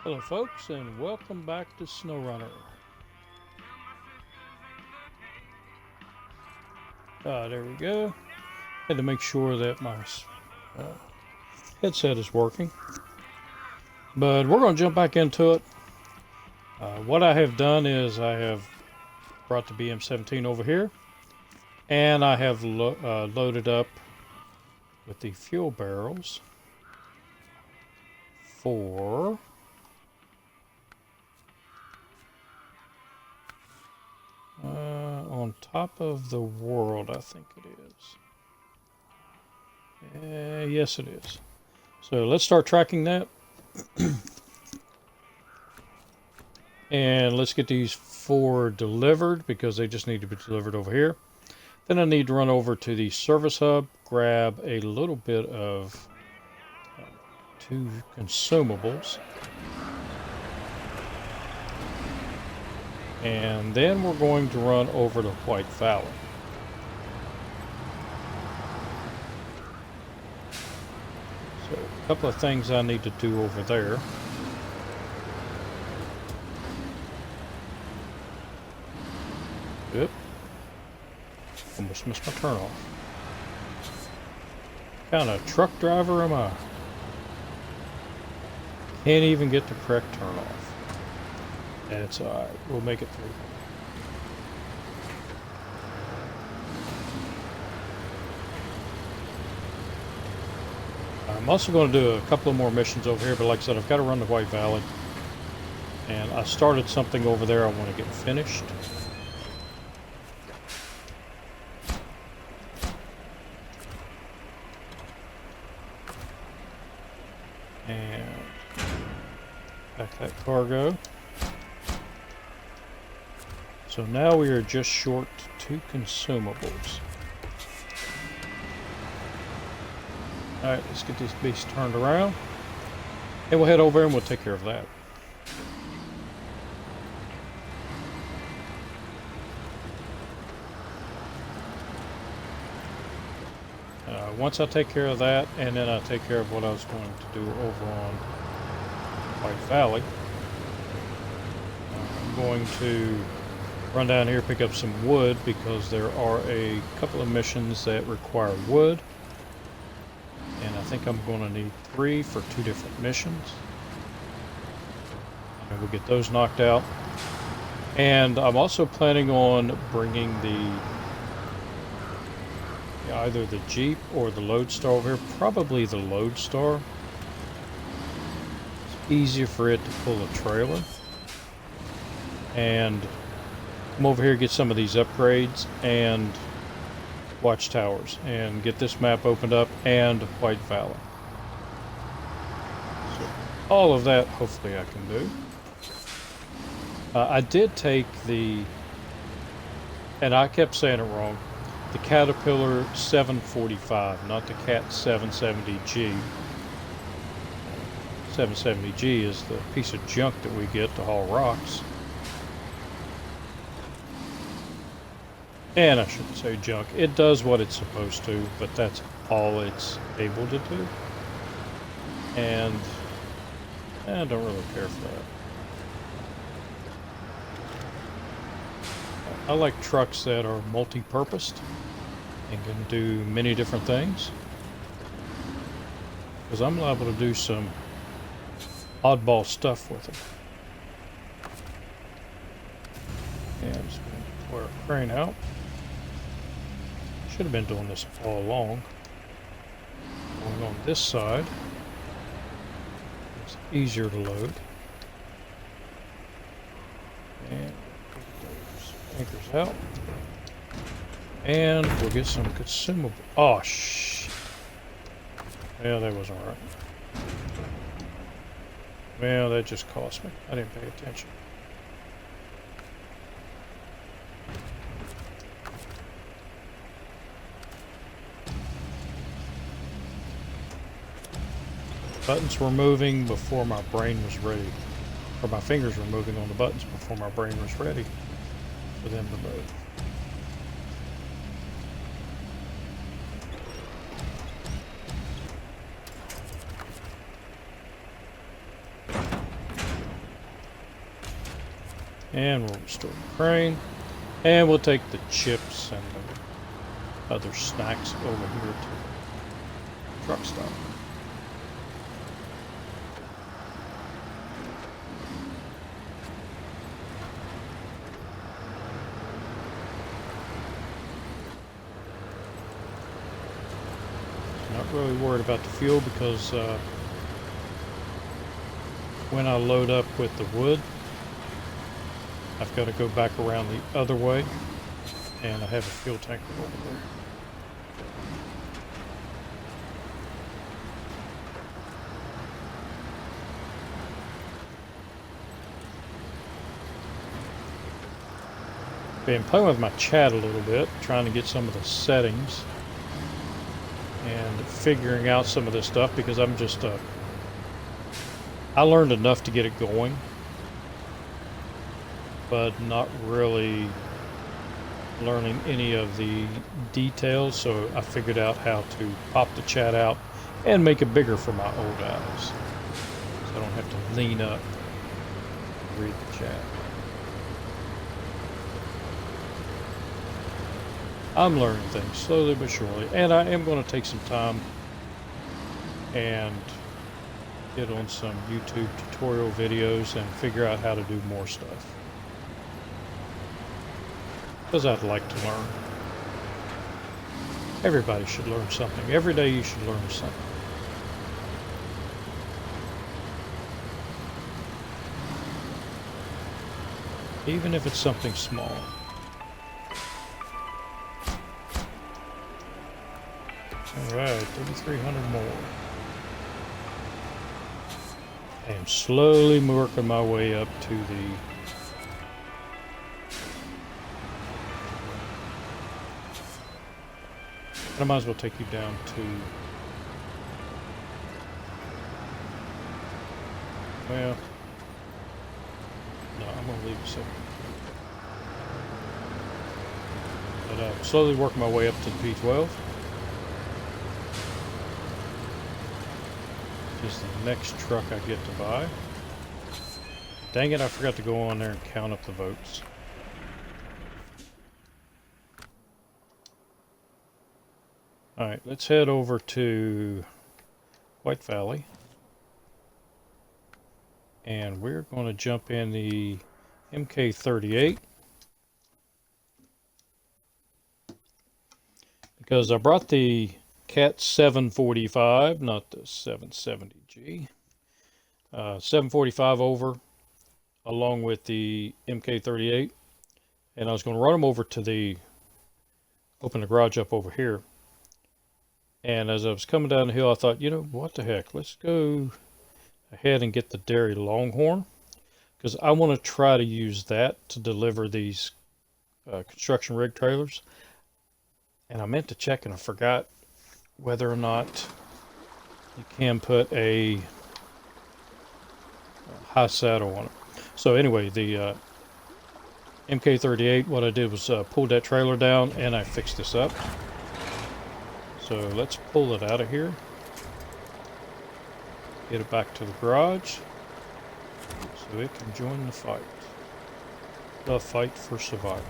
Hello folks and welcome back to SnowRunner. There we go. Had to make sure that my uh, headset is working. But we're going to jump back into it. What I have done is I have brought the BM-17 over here. And I have loaded up with the fuel barrels for on top of the world, I think it is. Yes, it is. So let's start tracking that. And let's get these 4 delivered because they just need to be delivered over here. Then I need to run over to the service hub, grab a little bit of 2 consumables. And then we're going to run over to White Valley. So a couple of things I need to do over there. Yep. Almost missed my turn off. What kind of truck driver am I? Can't even get the correct turn off. That's alright. We'll make it through. I'm also going to do a couple of more missions over here, but like I said, I've got to run to White Valley. And I started something over there I want to get finished. And pack that cargo. So now we are just short 2 consumables. Alright, let's get this beast turned around. And we'll head over and we'll take care of that. Once I take care of that, and then I take care of what I was going to do over on White Valley, I'm going to run down here, pick up some wood, because there are a couple of missions that require wood. And I think I'm going to need 3 for 2 different missions. And we'll get those knocked out. And I'm also planning on bringing either the Jeep or the Lodestar over here. Probably the Lodestar. It's easier for it to pull a trailer. And come over here, get some of these upgrades and watchtowers, and get this map opened up, and White Valley. So all of that, hopefully I can do. I did take and I kept saying it wrong, the Caterpillar 745, not the Cat 770G. 770G is the piece of junk that we get to haul rocks. And I shouldn't say junk. It does what it's supposed to, but that's all it's able to do. And I don't really care for that. I like trucks that are multi-purposed and can do many different things, because I'm liable to do some oddball stuff with them. And I'm just going to wear a crane out. Should have been doing this all along. Going on this side, it's easier to load. And anchors out, and we'll get some consumable. Oh shit! Yeah, that wasn't right. Well, that just cost me. I didn't pay attention. Buttons were moving before my brain was ready, or my fingers were moving on the buttons before my brain was ready for them to move. And we'll restore the crane. And we'll take the chips and the other snacks over here to the truck stop. Not really worried about the fuel because when I load up with the wood, I've got to go back around the other way, and I have a fuel tanker over there. Been playing with my chat a little bit, trying to get some of the settings and figuring out some of this stuff because I'm just I learned enough to get it going, but not really learning any of the details, so I figured out how to pop the chat out and make it bigger for my old eyes, so I don't have to lean up and read the chat. I'm learning things slowly but surely, and I am going to take some time and get on some YouTube tutorial videos and figure out how to do more stuff, because I'd like to learn. Everybody should learn something. Every day you should learn something. Even if it's something small. Alright, 3,300 more. I am slowly working my way up to the I might as well take you down to, well, no, I'm going to leave it so. But I'm slowly working my way up to the P12. Which is the next truck I get to buy. Dang it, I forgot to go on there and count up the votes. Alright, let's head over to White Valley. And we're going to jump in the MK38. Because I brought the Cat 745, not the 770G. 745 over, along with the MK38. And I was going to run them over to the, open the garage up over here. And as I was coming down the hill, I thought, you know, what the heck? Let's go ahead and get the Dairy Longhorn, because I want to try to use that to deliver these construction rig trailers. And I meant to check, and I forgot whether or not you can put a high saddle on it. So anyway, the MK38, what I did was pulled that trailer down, and I fixed this up. So let's pull it out of here, get it back to the garage so it can join the fight. The fight for survival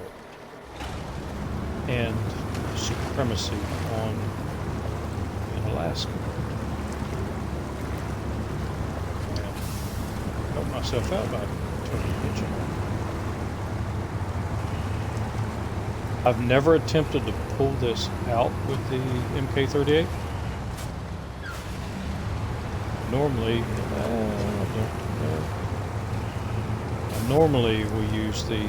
and supremacy in Alaska. And help myself out by turning the engine on. I've never attempted to pull this out with the MK38. Normally, normally we use the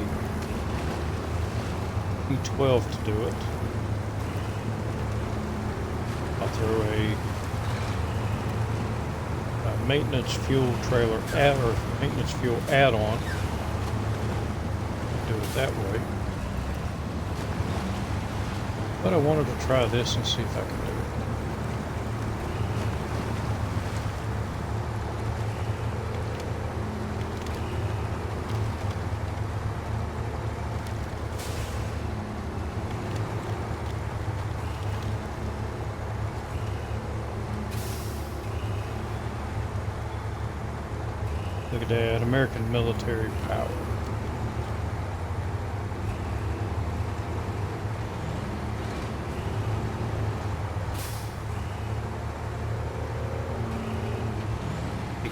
E12 to do it. I'll throw a maintenance fuel trailer or maintenance fuel add-on. Do it that way. But I wanted to try this and see if I can do it. Look at that, American military power.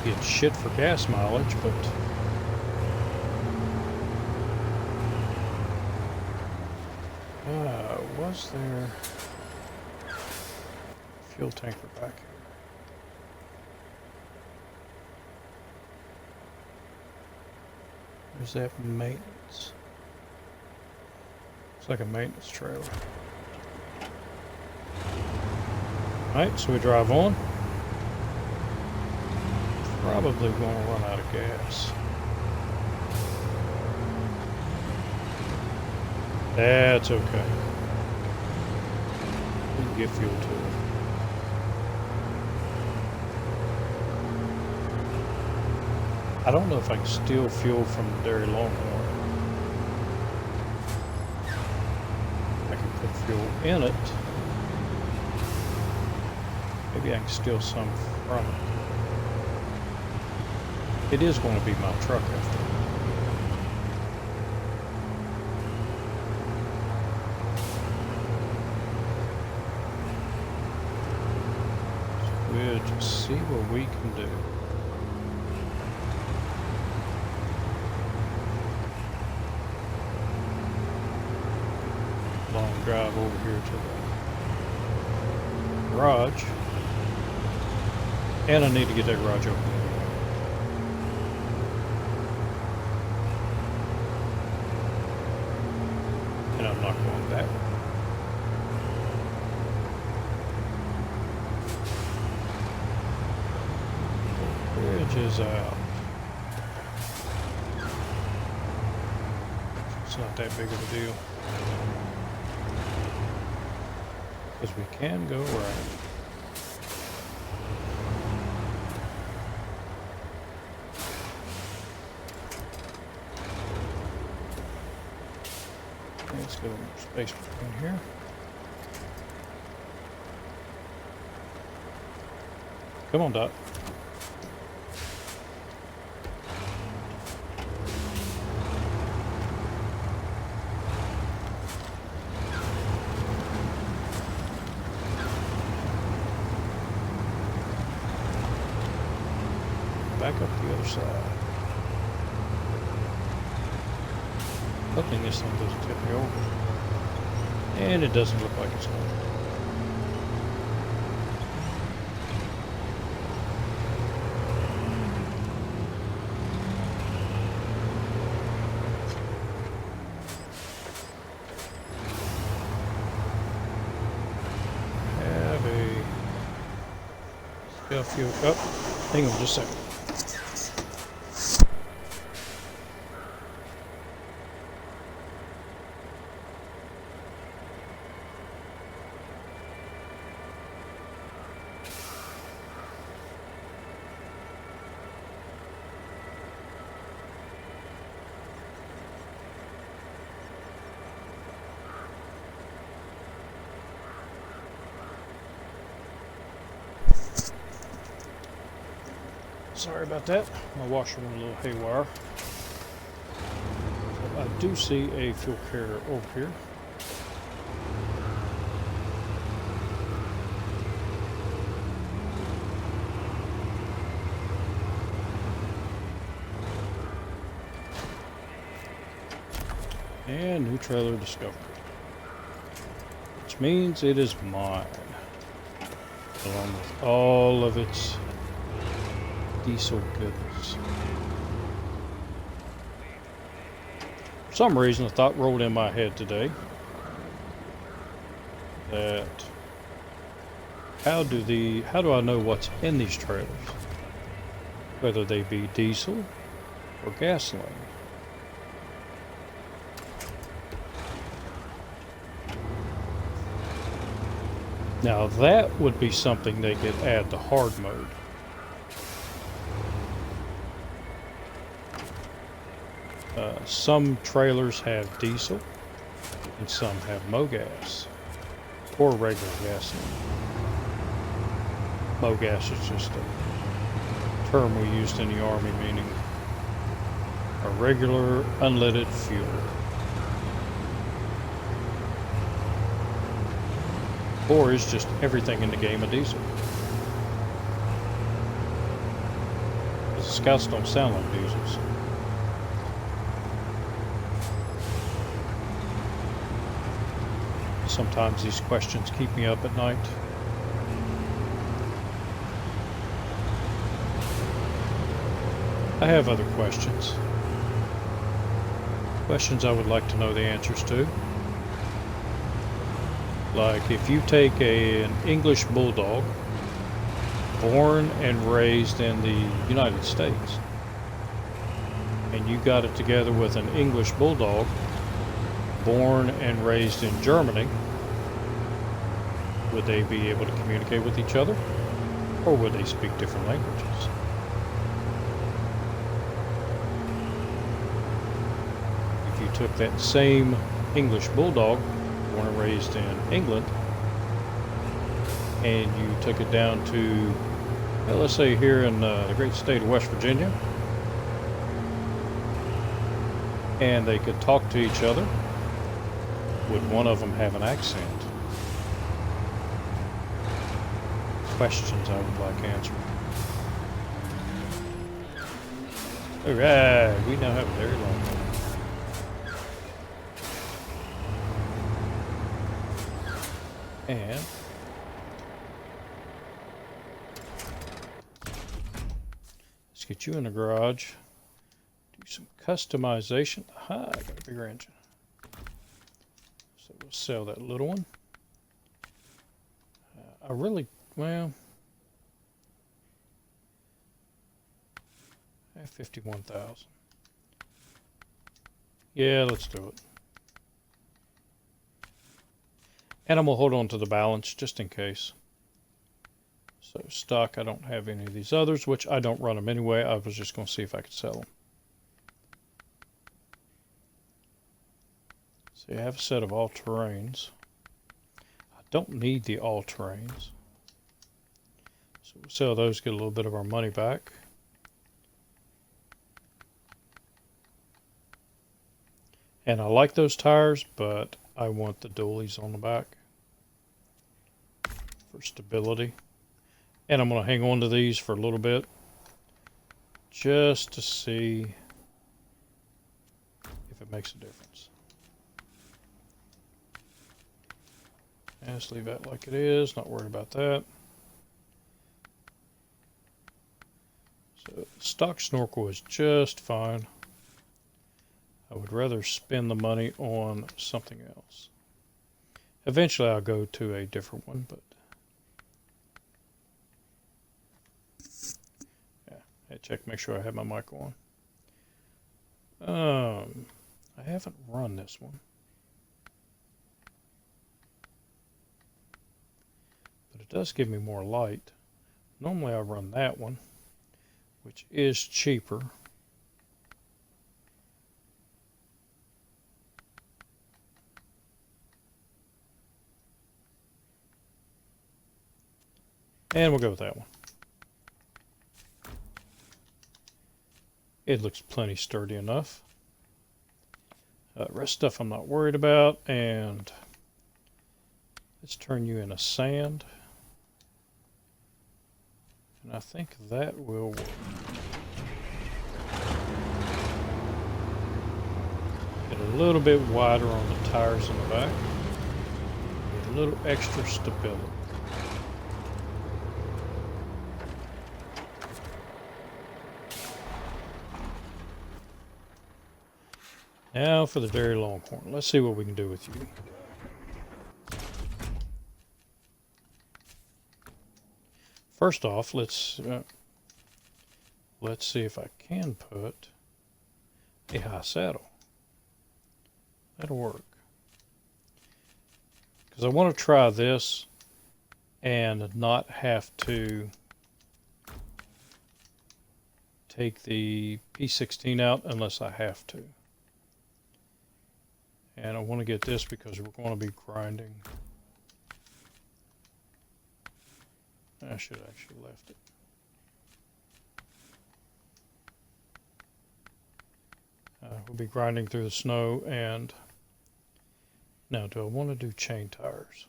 get shit for gas mileage, but was there fuel tanker back here? There's that maintenance. It's like a maintenance trailer. Alright, so we drive on. Probably going to run out of gas. That's okay. We can get fuel to it. I don't know if I can steal fuel from the Dairy Longhorn. I can put fuel in it. Maybe I can steal some from it. It is going to be my truck after all. We'll just see what we can do. Long drive over here to the garage. And I need to get that garage open anyway. And I'm not going back. Bridge is out. It's not that big of a deal. Because we can go right. Let's get a little space between here. Come on, Dot. Back up the other side. Hoping this thing doesn't tip me over. And it doesn't look like it's going to. Have a fuel cup. Hang on just a second. Sorry about that. My washer went a little haywire. I do see a fuel carrier over here. And new trailer discovered. Which means it is mine. Along with all of its diesel goodness. For some reason, a thought rolled in my head today that how do I know what's in these trailers, whether they be diesel or gasoline? Now that would be something they could add to hard mode. Some trailers have diesel and some have MoGas or regular gasoline. MoGas is just a term we used in the Army meaning a regular unleaded fuel. Or is just everything in the game of diesel. Scouts don't sound like diesels. Sometimes these questions keep me up at night. I have other questions. Questions I would like to know the answers to. Like if you take an English bulldog, born and raised in the United States, and you got it together with an English bulldog, born and raised in Germany, would they be able to communicate with each other? Or would they speak different languages? If you took that same English bulldog, born and raised in England, and you took it down to, well, let's say here in the great state of West Virginia, and they could talk to each other, would one of them have an accent? Questions I would like answered. Alright, we now have a very long one. And let's get you in the garage. Do some customization. Aha, I got a bigger engine. So we'll sell that little one. I really, well, I have 51,000. Yeah, let's do it. And I'm going to hold on to the balance just in case. So stock, I don't have any of these others, which I don't run them anyway. I was just going to see if I could sell them. So you have a set of all-terrains. I don't need the all-terrains. So we'll sell those, get a little bit of our money back. And I like those tires, but I want the dualies on the back for stability. And I'm going to hang on to these for a little bit just to see if it makes a difference. And let's leave that like it is, not worried about that. So stock snorkel is just fine. I would rather spend the money on something else. Eventually I'll go to a different one, but yeah, I check, make sure I have my mic on. I haven't run this one, but it does give me more light. Normally I run that one, which is cheaper. And we'll go with that one. It looks plenty sturdy enough. Rest stuff I'm not worried about. And let's turn you into sand. And I think that will work. Get a little bit wider on the tires in the back. Get a little extra stability. Now for the Dairy Longhorn. Let's see what we can do with you. First off, let's see if I can put a high saddle. That'll work. Because I want to try this and not have to take the P16 out unless I have to. And I want to get this because we're going to be grinding. I should have actually left it. We'll be grinding through the snow. And now, do I want to do chain tires?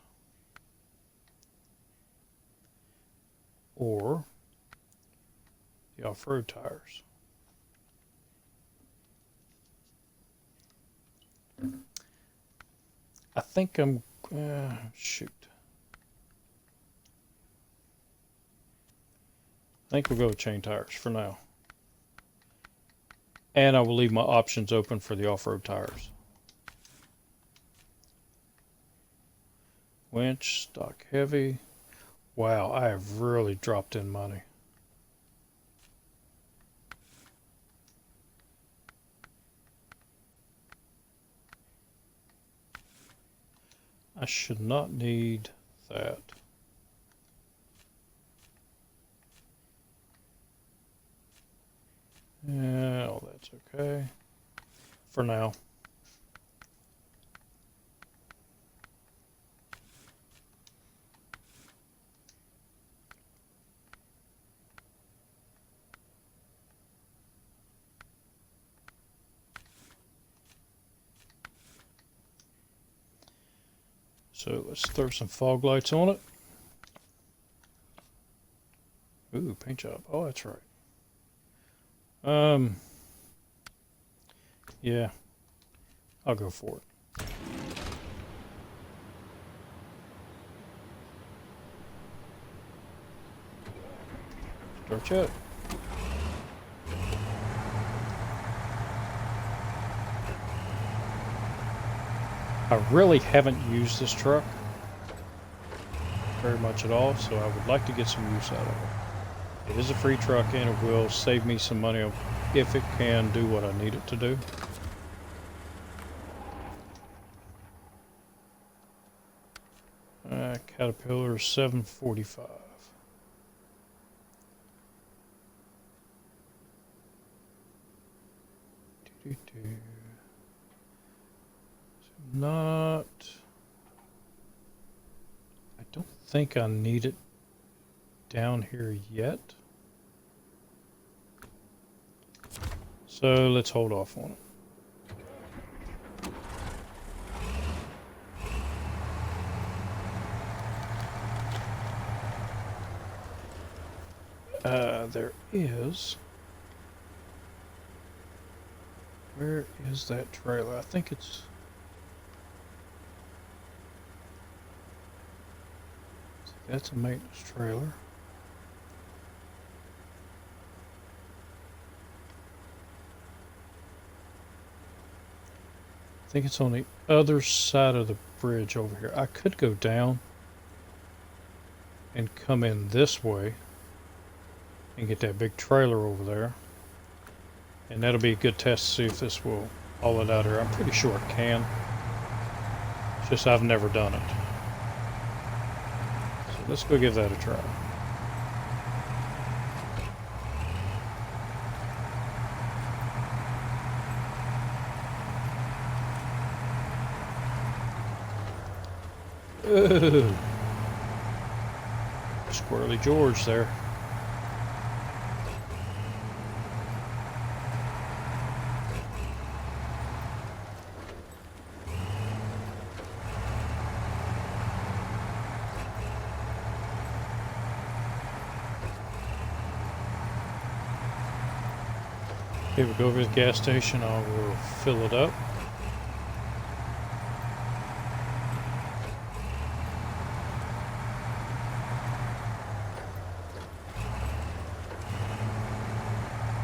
Or the off-road tires. I think I'm, shoot. I think we'll go with chain tires for now. And I will leave my options open for the off-road tires. Winch, stock heavy. Wow, I have really dropped in money. I should not need that. Yeah, oh, that's okay for now. So let's throw some fog lights on it. Ooh, paint job. Oh, that's right. Yeah, I'll go for it. Start yet. I really haven't used this truck very much at all, so I would like to get some use out of it. It is a free truck and it will save me some money if it can do what I need it to do. Caterpillar 745. Not. I don't think I need it down here yet. So let's hold off on it. There is. Where is that trailer? I think it's. That's a maintenance trailer. I think it's on the other side of the bridge over here. I could go down and come in this way and get that big trailer over there. And that'll be a good test to see if this will haul it out here. I'm pretty sure it can. It's just I've never done it. So let's go give that a try. Ooh. Squirrely George there. Okay, we'll go over to the gas station. I will fill it up.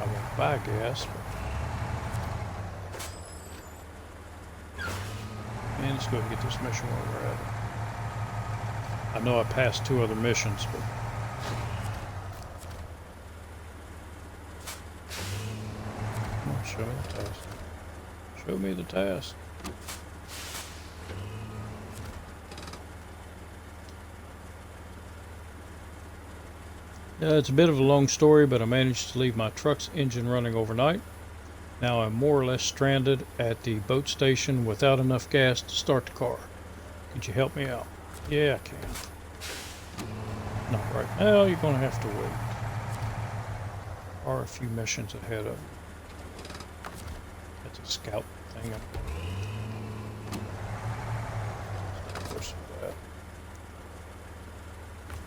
I won't buy gas, but... And let's go ahead and get this mission while we're at it. I know I passed 2 other missions, but... Show me the task. Show me the task. It's a bit of a long story, but I managed to leave my truck's engine running overnight. Now I'm more or less stranded at the boat station without enough gas to start the car. Could you help me out? Yeah, I can. Not right now, you're going to have to wait. There are a few missions ahead of you. Scout thing.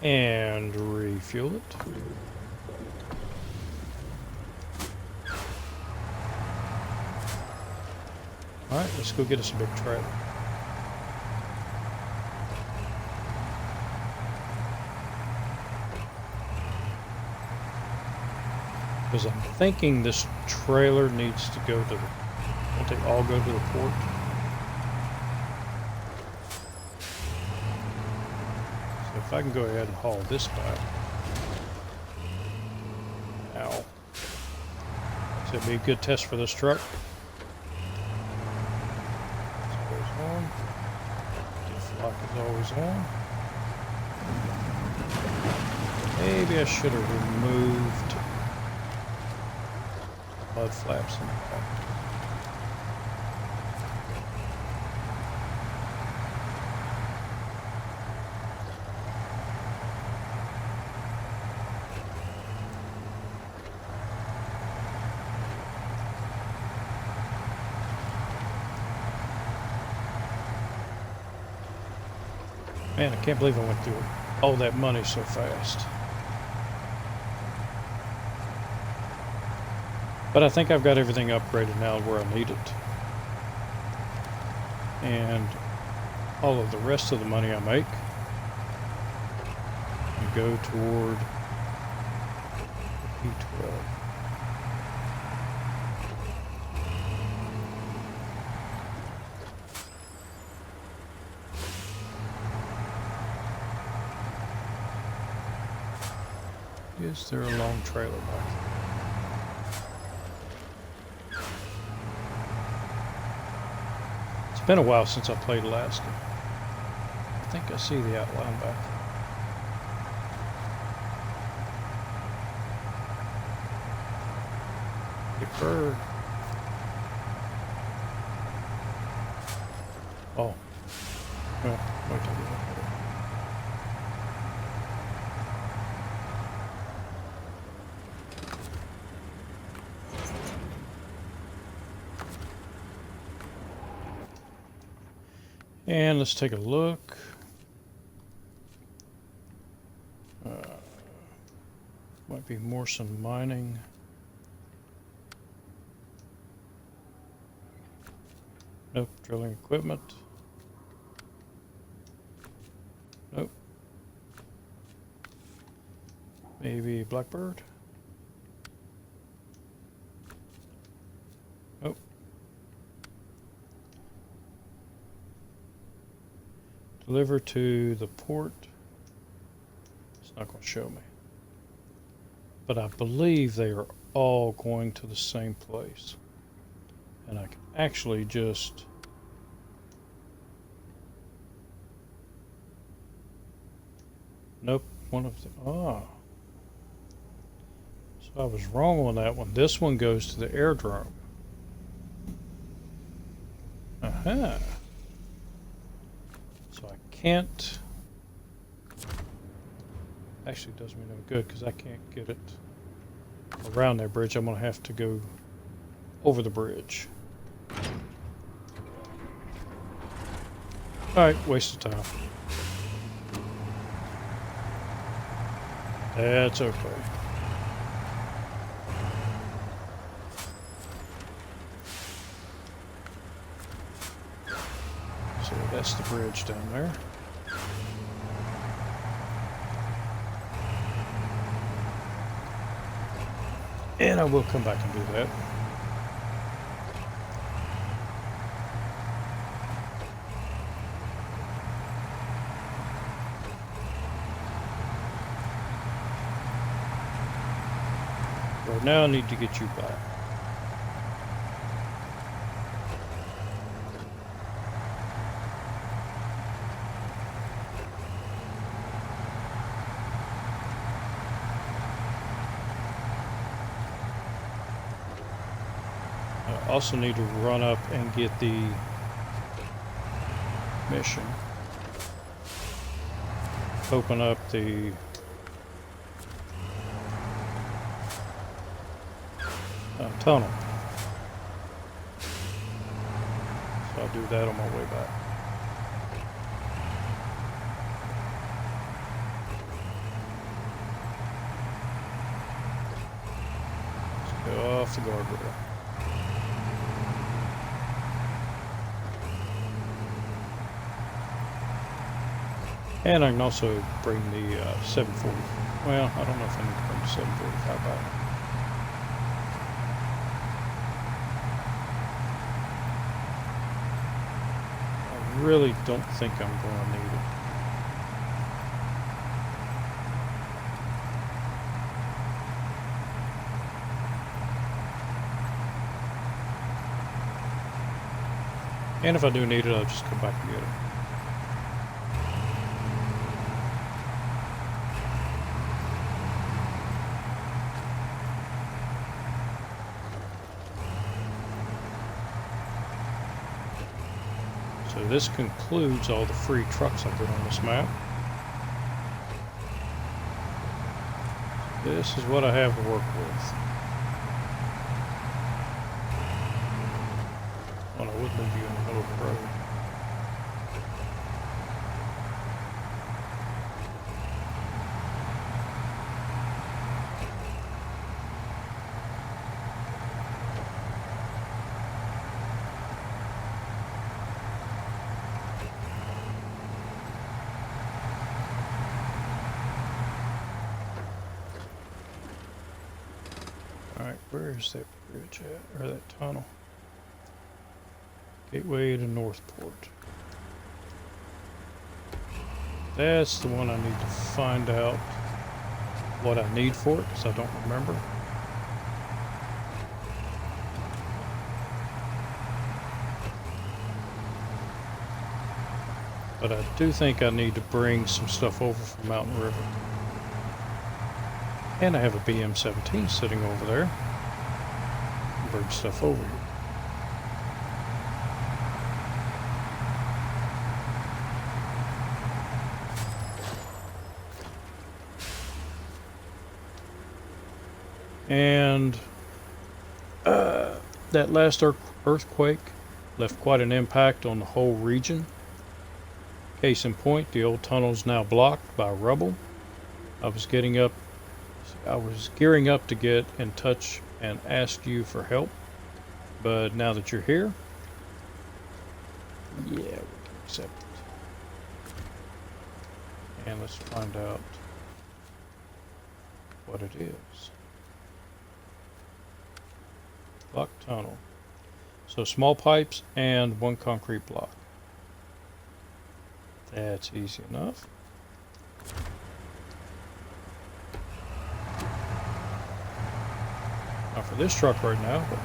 And refuel it. Alright, let's go get us a big trailer. Because I'm thinking this trailer needs to go to the... Won't they all go to the port? So if I can go ahead and haul this back. Ow. So it'd be a good test for this truck. This goes on. Diff lock is always on. Maybe I should have removed mud flaps in the back. Man, I can't believe I went through all that money so fast. But I think I've got everything upgraded now where I need it. And all of the rest of the money I make can go toward the P12. Is there a long trailer back there? It's been a while since I played Alaska. I think I see the outline back there. Big bird. Oh. Well, wait till we look at it. And let's take a look. Might be Morrison Mining. Nope, drilling equipment. Nope. Maybe Blackbird. Nope. Deliver to the port. It's not going to show me. But I believe they are all going to the same place. And I can actually just... Nope, one of them. Ah. So I was wrong on that one. This one goes to the airdrome. Aha. So I can't... Actually, it does me no good because I can't get it around that bridge. I'm going to have to go over the bridge. Alright, waste of time. That's okay. So that's the bridge down there. And I will come back and do that. Right now I need to get you back. I also need to run up and get the mission. Open up the tunnel. So I'll do that on my way back. Let's go off the guardrail. And I can also bring the 740. Well, I don't know if I need to bring the 745 back. I really don't think I'm going to need it. And if I do need it, I'll just come back and get it. So this concludes all the free trucks I put on this map. This is what I have to work with. Well, I would leave you in the middle of the road. Alright, where is that bridge at? Or that tunnel? Gateway to Northport. That's the one I need to find out what I need for it, because I don't remember. But I do think I need to bring some stuff over from Mountain River. And I have a BM-17 sitting over there. Bring stuff over here. And that last earthquake left quite an impact on the whole region. Case in point, the old tunnel is now blocked by rubble. I was gearing up to get in touch and ask you for help, but now that you're here, yeah, we can accept it. And let's find out what it is. Block tunnel. So small pipes and one concrete block. That's easy enough. Not for this truck right now, but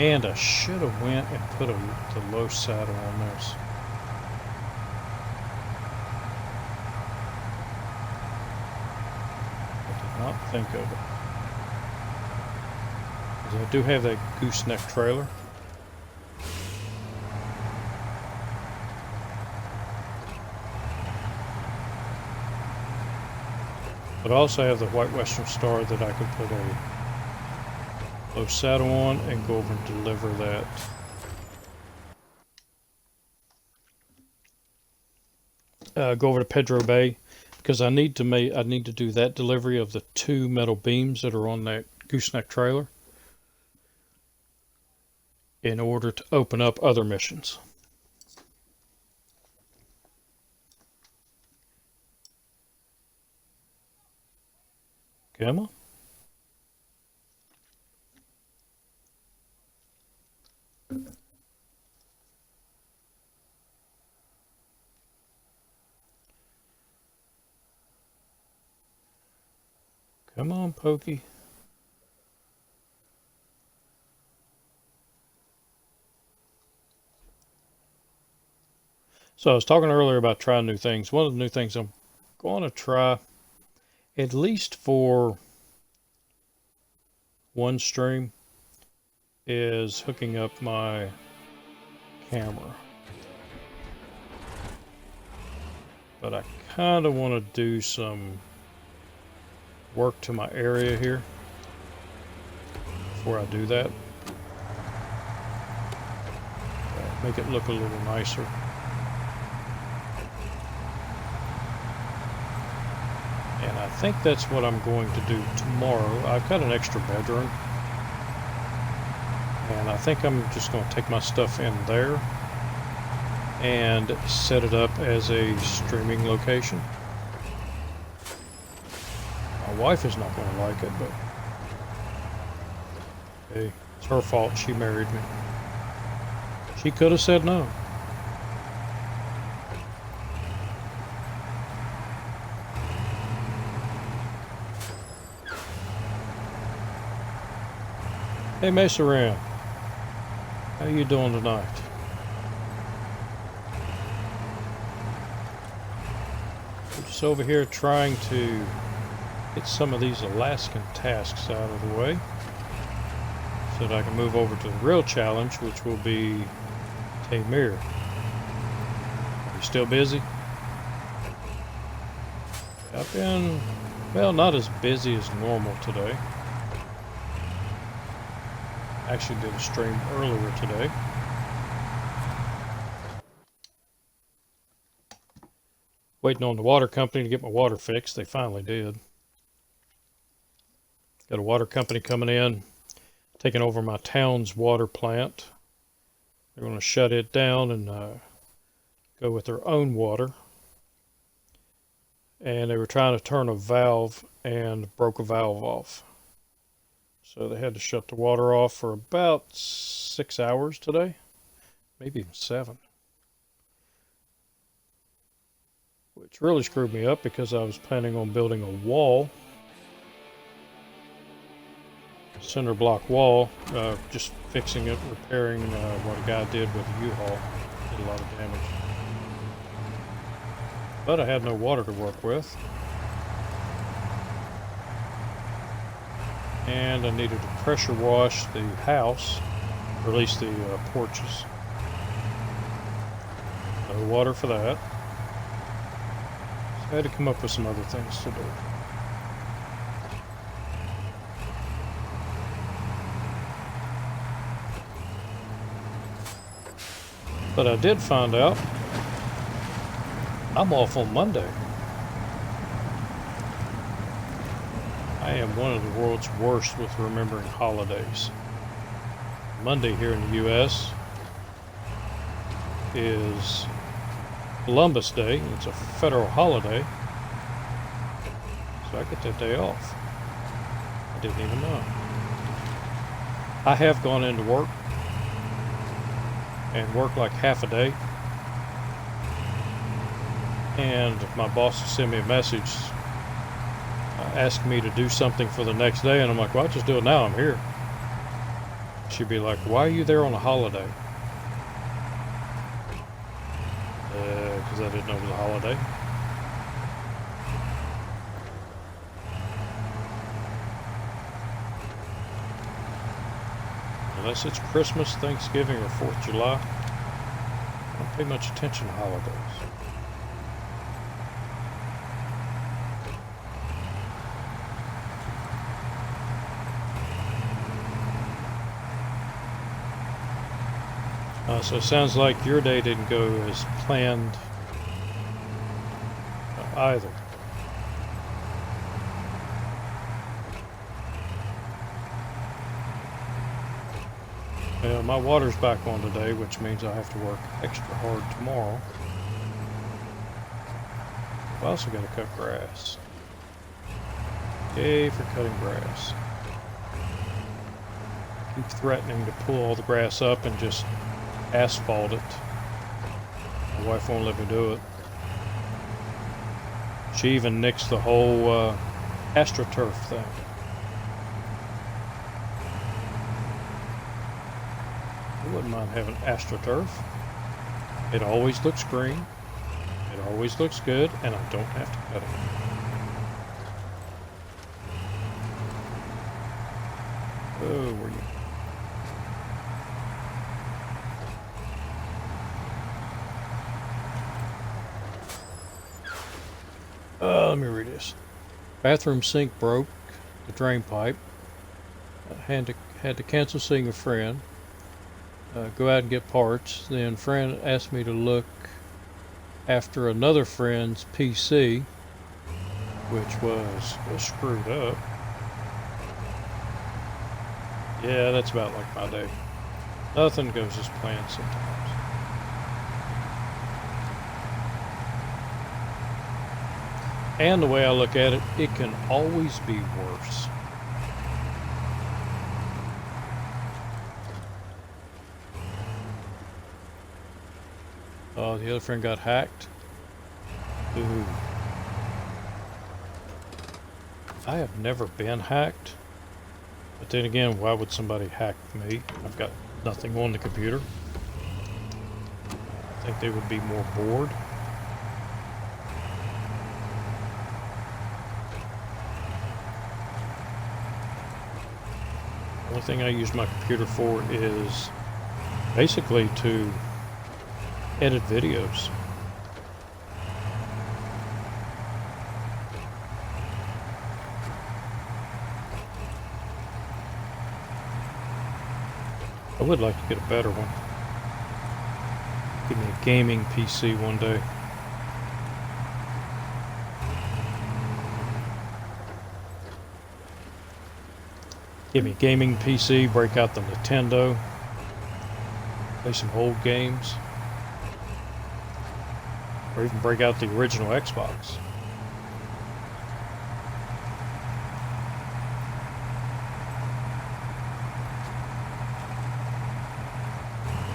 and I should have went and put the low saddle on this. Not think of it. Because I do have that gooseneck trailer. But I also have the White Western Star that I can put a low saddle on and go over and deliver that. Go over to Pedro Bay. Because I need to do that delivery of the 2 metal beams that are on that gooseneck trailer in order to open up other missions. Come on. Come on, Pokey. So I was talking earlier about trying new things. One of the new things I'm going to try, at least for one stream, is hooking up my camera. But I kind of want to do some work to my area here before I do that. Make it look a little nicer. And I think that's what I'm going to do tomorrow. I've got an extra bedroom And I think I'm just going to take my stuff in there and set it up as a streaming location. My wife is not going to like it, but hey, it's her fault. She married me. She could have said no. Hey, Mesa Ram. How you doing tonight? I'm just over here trying to get some of these Alaskan tasks out of the way so that I can move over to the real challenge, which will be Tamir. Are you still busy? I've been, well, not as busy as normal today. Actually did a stream earlier today. Waiting on the water company to get my water fixed. They finally did. Got a water company coming in, taking over my town's water plant. They're going to shut it down and go with their own water. And they were trying to turn a valve and broke a valve off. So they had to shut the water off for about 6 hours today, maybe even 7. Which really screwed me up because I was planning on building a wall, cinder block wall, just fixing it, repairing what a guy did with the U-Haul. Did a lot of damage. But I had no water to work with. And I needed to pressure wash the house, or at least the porches. No water for that. So I had to come up with some other things to do. But I did find out I'm off on Monday. I am one of the world's worst with remembering holidays. Monday here in the U.S. is Columbus Day. It's a federal holiday. So I get that day off. I didn't even know. I have gone into work and worked like half a day. And my boss will send me a message asking me to do something for the next day, and I'm like, well, I'll just do it now, I'm here. She'd be like, why are you there on a holiday? Because I didn't know it was a holiday. Unless it's Christmas, Thanksgiving, or 4th of July, I don't pay much attention to holidays. So it sounds like your day didn't go as planned either. Well, my water's back on today, which means I have to work extra hard tomorrow. I also got to cut grass. Yay for cutting grass. I keep threatening to pull all the grass up and just asphalt it. My wife won't let me do it. She even nixed the whole AstroTurf thing. I wouldn't mind having AstroTurf. It always looks green. It always looks good, and I don't have to cut it. Oh, where you? Let me read this. Bathroom sink broke, the drain pipe. Had to cancel seeing a friend. Go out and get parts. Then friend asked me to look after another friend's PC, which was screwed up. Yeah, that's about like my day. Nothing goes as planned sometimes. And the way I look at it, it can always be worse. Oh, the other friend got hacked. Ooh. I have never been hacked. But then again, why would somebody hack me? I've got nothing on the computer. I think they would be more bored. The only thing I use my computer for is basically to edit videos. I would like to get a better one. Give me a gaming PC one day. Give me a gaming PC, break out the Nintendo, play some old games, or even break out the original Xbox.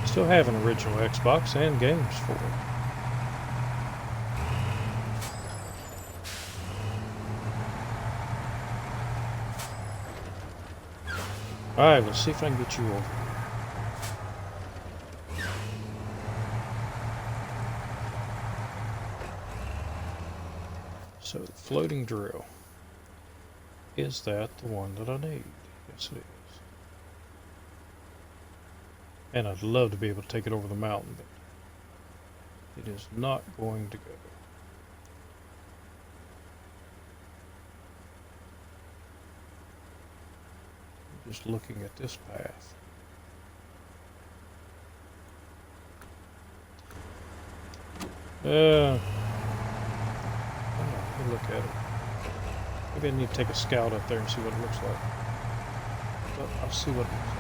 Still have an original Xbox and games for it. Alright, let's see if I can get you over here. So, floating drill. Is that the one that I need? Yes, it is. And I'd love to be able to take it over the mountain, but it is not going to go. Just looking at this path. I don't know, let me look at it. Maybe I need to take a scout up there and see what it looks like. But I'll see what it looks like.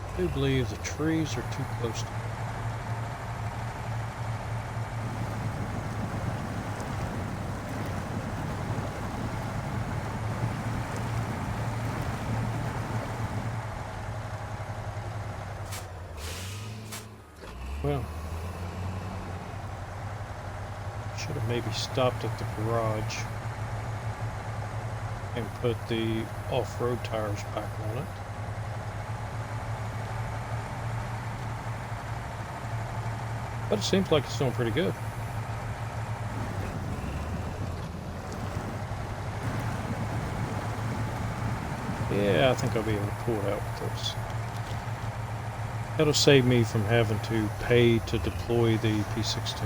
I do believe the trees are too close to me. Well, should have maybe stopped at the garage and put the off-road tires back on it. But it seems like it's doing pretty good. Yeah, I think I'll be able to pull it out with this. That'll save me from having to pay to deploy the P16.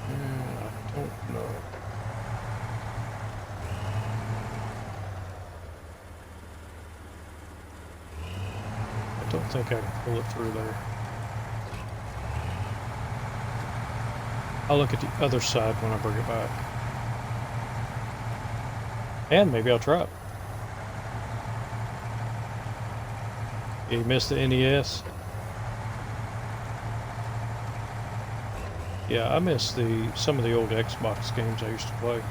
I don't know. I don't think I can pull it through there. I'll look at the other side when I bring it back. And maybe I'll try it. You missed the NES? Yeah, I miss some of the old Xbox games I used to play.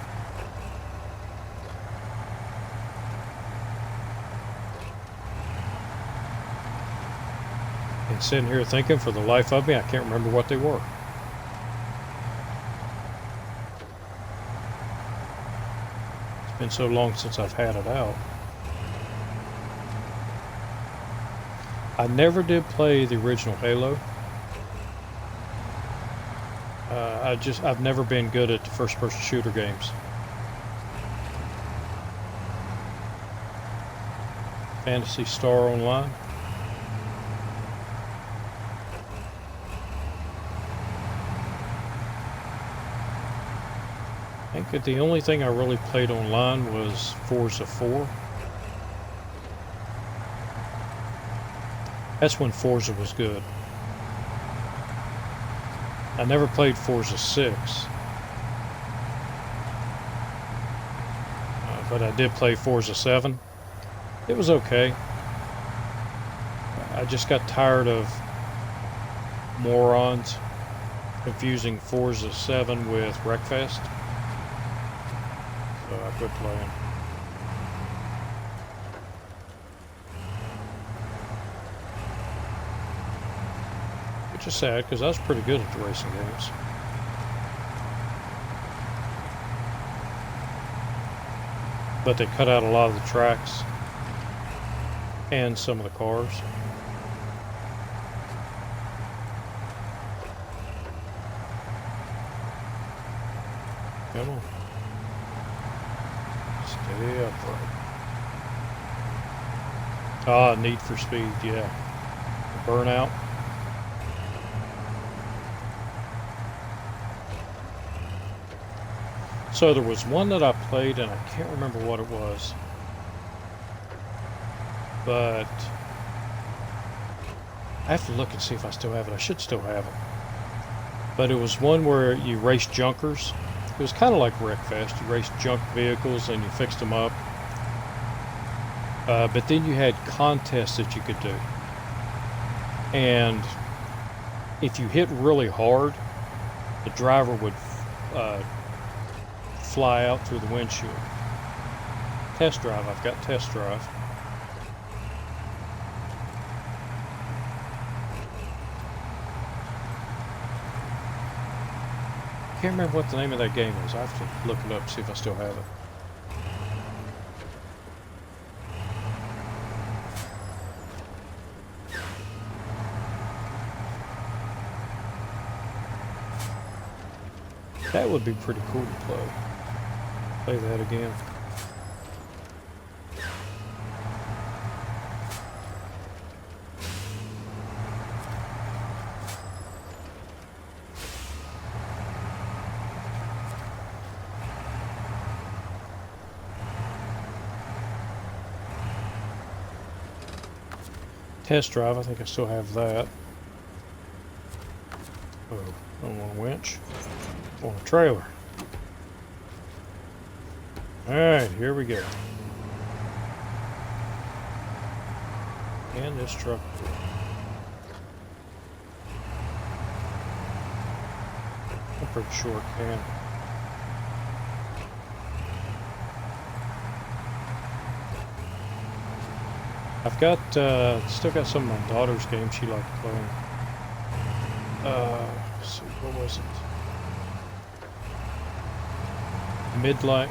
And sitting here thinking, for the life of me, I can't remember what they were. It's been so long since I've had it out. I never did play the original Halo. I've never been good at the first-person shooter games. Phantasy Star Online. I think that the only thing I really played online was Forza 4. That's when Forza was good. I never played Forza 6. But I did play Forza 7. It was okay. I just got tired of morons confusing Forza 7 with Wreckfest. So I quit playing. Which is sad, because I was pretty good at the racing games. But they cut out a lot of the tracks and some of the cars. Come on. Stay upright. Ah, Need for Speed, yeah. Burnout. So there was one that I played, and I can't remember what it was. But I have to look and see if I still have it. I should still have it. But it was one where you raced junkers. It was kind of like Wreckfest. You raced junk vehicles and you fixed them up. But then you had contests that you could do. And if you hit really hard, the driver would fly out through the windshield. Test drive. I've got test drive. I can't remember what the name of that game is. I have to look it up, see if I still have it. That would be pretty cool to play. Play that again. Test drive, I think I still have that. Oh, I don't want a winch. I want a trailer. Alright, here we go. And this truck. I'm pretty sure it can. I've got, still got some of my daughter's games she liked playing. Let's see, what was it? Midlight,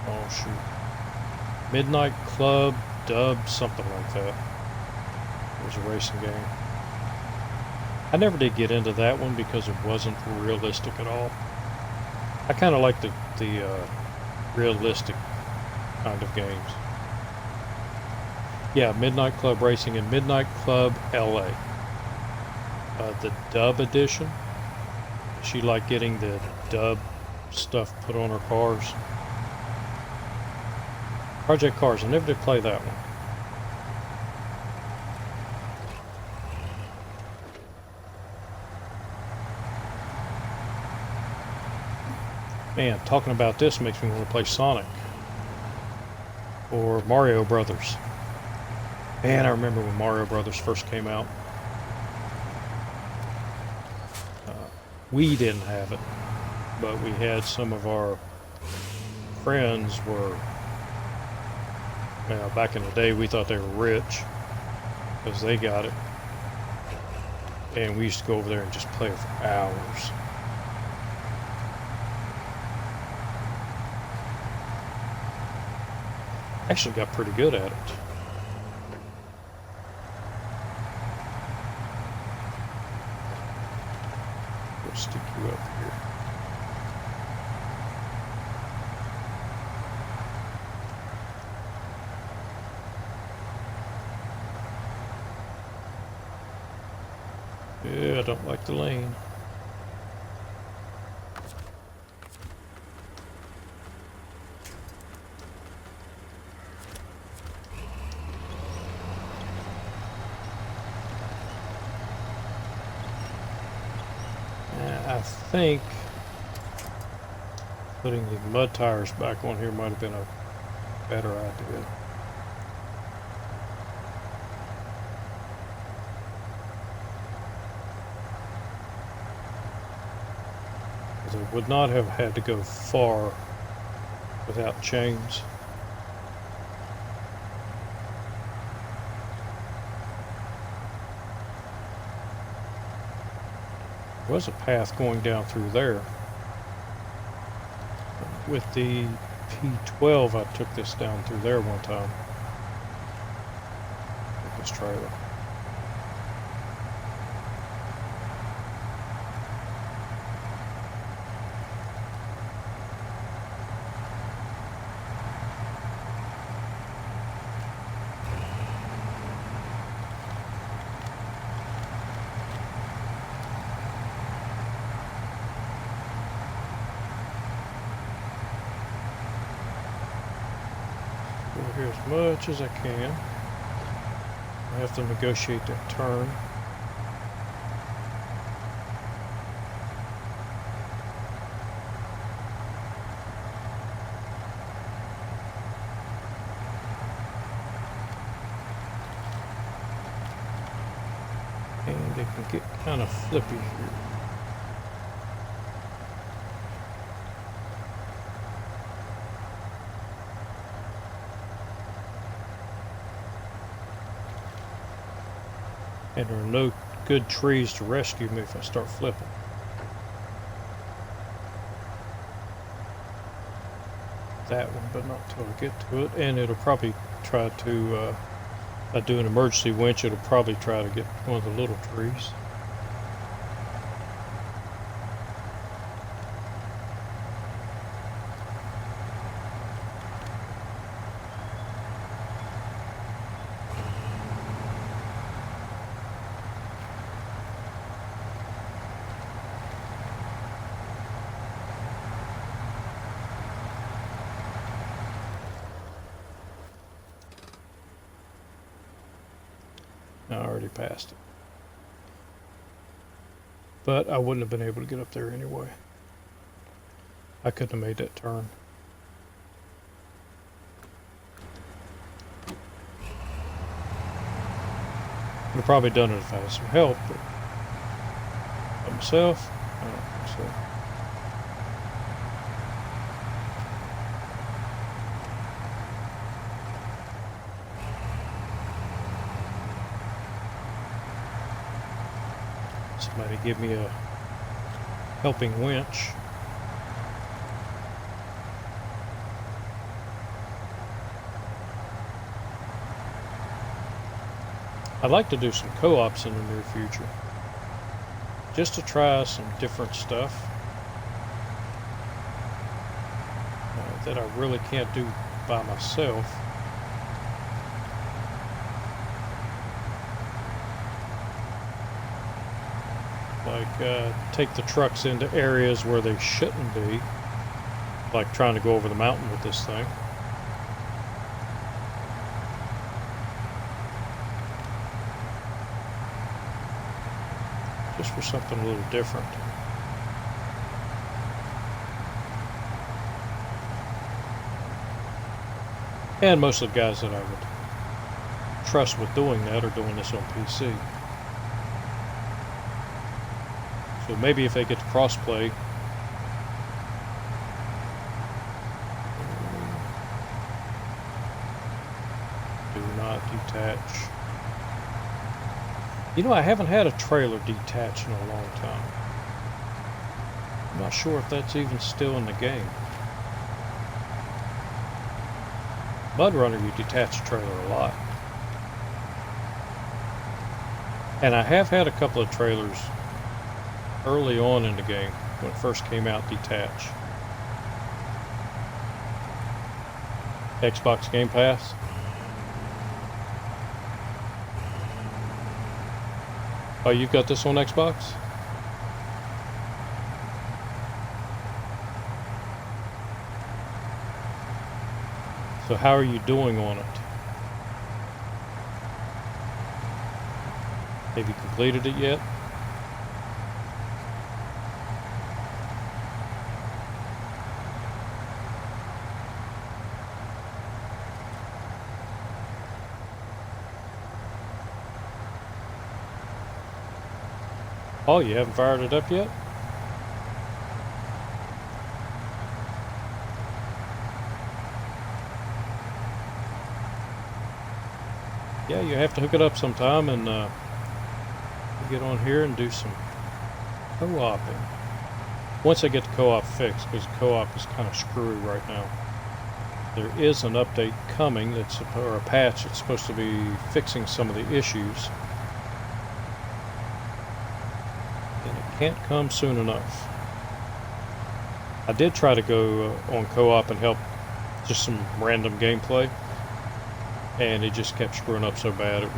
oh shoot. Midnight Club, Dub, something like that. It was a racing game. I never did get into that one because it wasn't realistic at all. I kind of like the realistic kind of games. Yeah, Midnight Club Racing and Midnight Club LA. The Dub edition. She liked getting the Dub stuff put on her cars. Project Cars, I never did play that one. Man, talking about this makes me want to play Sonic. Or Mario Brothers. Man, I remember when Mario Brothers first came out. We didn't have it, but we had some of our friends were, well, back in the day we thought they were rich because they got it. And we used to go over there and just play it for hours. Actually got pretty good at it. We'll stick you up here. Yeah, I don't like the lane. I think putting the mud tires back on here might have been a better idea. Because I would not have had to go far without chains. There was a path going down through there. With the P12, I took this down through there one time. With this trailer. Here as much as I can. I have to negotiate that turn. And it can get kind of flippy here. And there are no good trees to rescue me if I start flipping. That one, but not until I get to it. And it'll probably try to, if I do an emergency winch, it'll probably try to get one of the little trees. I already passed it. But I wouldn't have been able to get up there anyway. I couldn't have made that turn. Would have probably done it if I had some help, but by myself, I don't think so. Somebody give me a helping winch. I'd like to do some co-ops in the near future, just to try some different stuff that I really can't do by myself. Like take the trucks into areas where they shouldn't be, like trying to go over the mountain with this thing. Just for something a little different. And most of the guys that I would trust with doing that are doing this on PC. So maybe if they get to crossplay, do not detach. You know, I haven't had a trailer detach in a long time. I'm not sure if that's even still in the game. SnowRunner, you detach a trailer a lot. And I have had a couple of trailers early on in the game, when it first came out, detach. Xbox Game Pass. Oh, you've got this on Xbox? So how are you doing on it? Have you completed it yet? Oh, you haven't fired it up yet? Yeah, you have to hook it up sometime and get on here and do some co-oping. Once I get the co-op fixed, because the co-op is kind of screwy right now. There is an update coming or a patch that's supposed to be fixing some of the issues. And it can't come soon enough. I did try to go on co-op and help just some random gameplay, and it just kept screwing up so bad it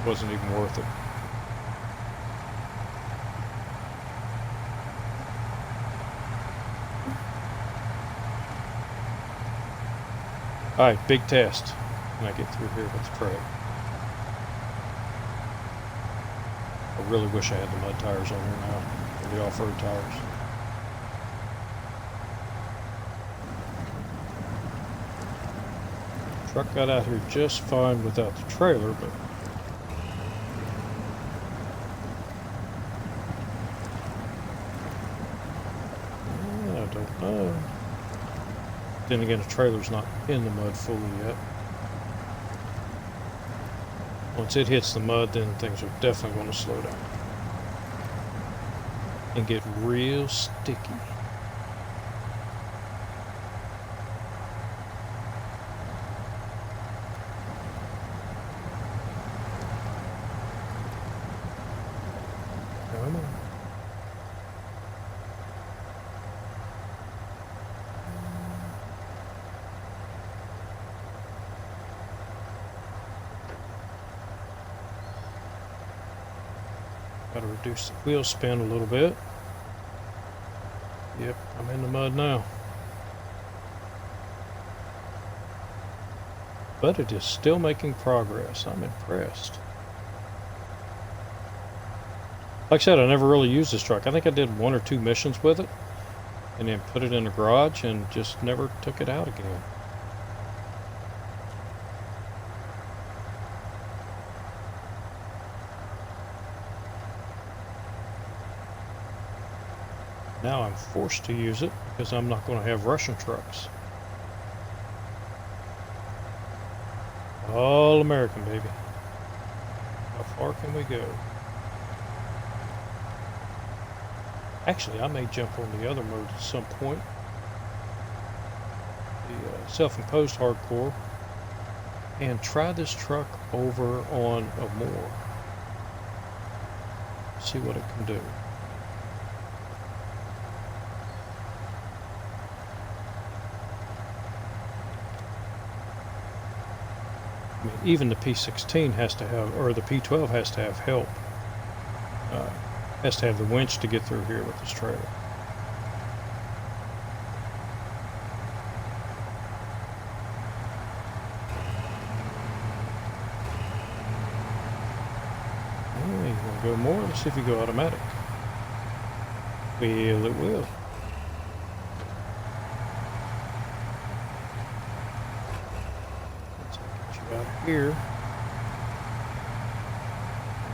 wasn't even worth it. Alright, big test when I get through here with the truck. I really wish I had the mud tires on here now, or the off-road tires. Truck got out here just fine without the trailer, but I don't know. Then again, the trailer's not in the mud fully yet. Once it hits the mud, then things are definitely going to slow down and get real sticky. Come on. Got to reduce the wheel spin a little bit. Yep, I'm in the mud now. But it is still making progress. I'm impressed. Like I said, I never really used this truck. I think I did 1 or 2 missions with it, and then put it in the garage and just never took it out again. Now I'm forced to use it because I'm not going to have Russian trucks. All American, baby. How far can we go? Actually, I may jump on the other mode at some point. The self-imposed hardcore. And try this truck over on a more. See what it can do. I mean, even the P16 has to have, or the P12 has to have help. Has to have the winch to get through here with this trailer. Oh, you want to go more? Let's see if you go automatic. Well, it will. Out here,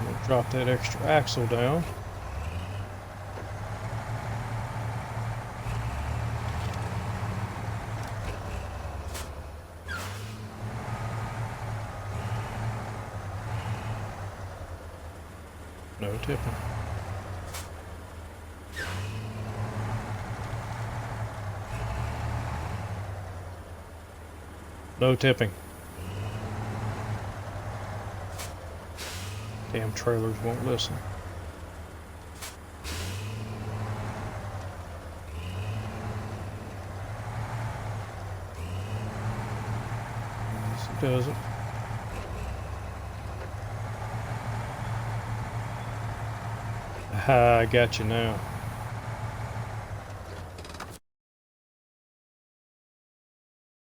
we'll drop that extra axle down. No tipping. No tipping. Damn trailers won't listen. Yes, it doesn't. Aha, I got you now.